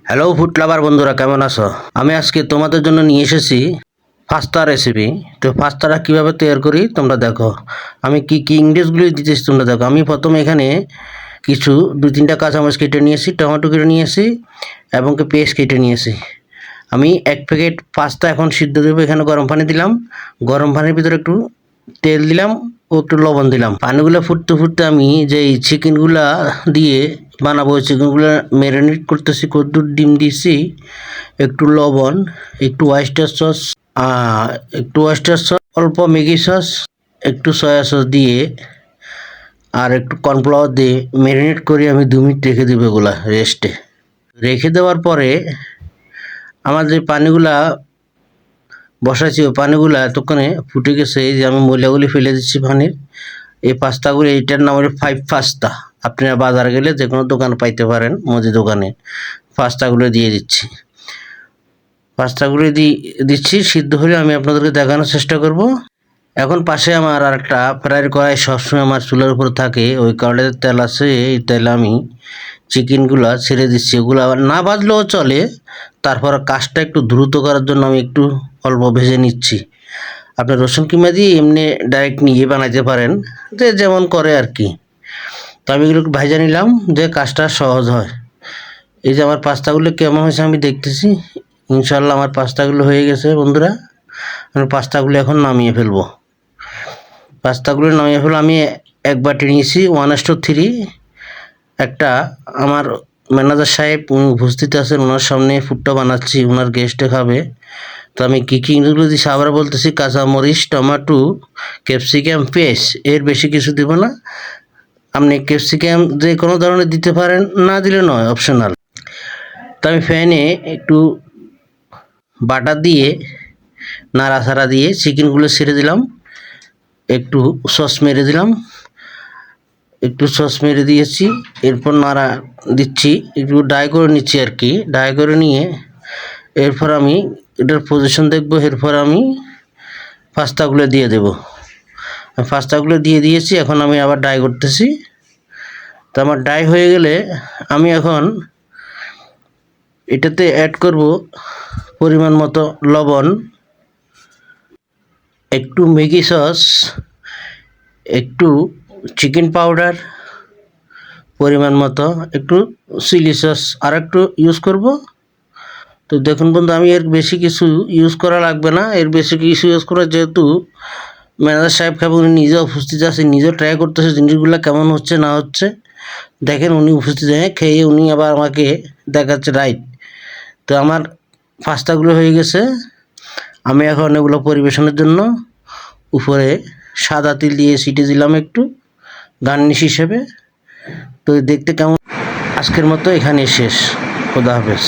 Hello food lover বন্ধুরা, কেমন আছো? আমি আজকে তোমাদের জন্য নিয়ে এসেছি পাস্তা রেসিপি। তো পাস্তাটা কিভাবে তৈরি করি তোমরা দেখো। আমি কি কি ইনগ্রিডিয়েন্টসগুলি দিতেছি তোমরা দেখো। আমি প্রথমে এখানে কিছু 2-3টা কাঁচামরিচ কেটে নিয়েছি, টমেটো কেটে নিয়েছি এবং পেঁয়াজ কেটে নিয়েছি। আমি 1 প্যাকেট পাস্তা এখন সিদ্ধ দেবো। এখানে গরম পানি দিলাম, গরম পানির ভিতরে একটু তেল দিলাম ও একটু লবণ দিলাম। পানিগুলো ফুটতে ফুটতে আমি যেই চিকেনগুলা দিয়ে বানাবো, চিকেনগুলো ম্যারিনেট করতেছি। কদ্দুর ডিম দিয়েছি, একটু লবণ, একটু ওয়েস্টার সস, অল্প ম্যাগি সস, একটু সয়া সস দিয়ে আর একটু কর্নফ্লাওয়ার দিয়ে ম্যারিনেট করে আমি 2 মিনিট রেখে দেবো এগুলা রেস্টে। রেখে দেওয়ার পরে আমার যে পানিগুলা বসাইছি ওই পানিগুলা এতক্ষণে ফুটে গেছে। এই যে আমি ময়লাগুলি ফেলে দিচ্ছি পানির। এই পাস্তাগুলি, এইটার নাম হলো 5 পাস্তা। আপনারা বাজারে গেলে যে কোনো দোকানে পাইতে পারেন, মুদি দোকানে। পাস্তাগুলো দিয়ে দিচ্ছি, পাস্তাগুলো দিচ্ছি। সিদ্ধ হলে আমি আপনাদেরকে দেখানোর চেষ্টা করব। এখন পাশে আমার আর একটা ফ্রাইয়ের কড়াই সবসময় আমার চুলার উপর থাকে। ওই কড়াইতে তেল আছে, এই তেলে আমি চিকেনগুলা ছেড়ে দিচ্ছি। এগুলো আবার না ভাজলেও চলে, তারপর কাজটা একটু দ্রুত করার জন্য আমি একটু অল্প ভেজে নিচ্ছি। আপনি রসুন কিমা দিয়ে এমনি ডাইরেক্ট নিয়ে বানাইতে পারেন, যে যেমন করে আর কি। তো আমি এগুলো ভাজা নিলাম যে কাজটা সহজ হয়। এই যে আমার পাস্তাগুলো কেমন হয়েছে আমি দেখতেছি। ইনশাল্লাহ আমার পাস্তাগুলো হয়ে গেছে বন্ধুরা। আমি পাস্তাগুলো এখন নামিয়ে ফেলবো। আমি 1 বাটি নিয়েছি 1:3। একটা আমার ম্যানেজার সাহেব উনি উপস্থিত আছেন, ওনার সামনে ফুডটা বানাচ্ছি, ওনার গেস্টে খাবে। তো আমি কী কী ইনগ্রিডিয়েন্ট দিচ্ছি আবার বলতেছি। কাঁচামরিচ, টমেটো, ক্যাপসিকাম, পেঁয়াজ, এর বেশি কিছু দেবো না। আপনি ক্যাপসিকাম যে কোনো ধরনের দিতে পারেন, না দিলে নয়, অপশনাল। তো আমি ফ্যানে একটু বাটার দিয়ে নাড়াচাড়া দিয়ে চিকেনগুলো ছেড়ে দিলাম, একটু সস মেরে দিয়েছি। এরপর নাড়া দিচ্ছি, একটু ড্রাই করে নিচ্ছি আর কি। ড্রাই করে নিয়ে এরপর আমি এটার পজিশন দেখবো। এরপর আমি পাস্তাগুলো দিয়ে দেব। পাস্তাগুলো দিয়ে দিয়েছি, এখন আমি আবার ড্রাই করতেছি। তো আমার ড্রাই হয়ে গেলে আমি এখন এটাতে অ্যাড করব পরিমাণ মতো লবণ, একটু ম্যাগি সস, একটু চিকেন পাউডার পরিমাণ মতো, একটু চিলি সস আর একটু ইউজ করব। তো দেখুন বন্ধু, আমি এর বেশি কিছু ইউজ করা লাগবে না। এর বেশি কিছু ইউজ করা, যেহেতু ম্যানেজার সাহেব খাবে, উনি নিজে উপস্থিত আছে, নিজে ট্রাই করতেছে জিনিসগুলো কেমন হচ্ছে না হচ্ছে। দেখেন উনি উপস্থিত হয়ে খেয়ে উনি আবার আমাকে দেখাচ্ছে রাইট। তো আমার পাস্তাগুলো হয়ে গেছে। আমি এখন এগুলো পরিবেশনের জন্য উপরে সাদা তিল দিয়ে ছিটিয়ে দিলাম একটু গার্নিশ হিসেবে। তো দেখতে কেমন। আজকের মতো এখানেই শেষ। খোদা হাফেজ।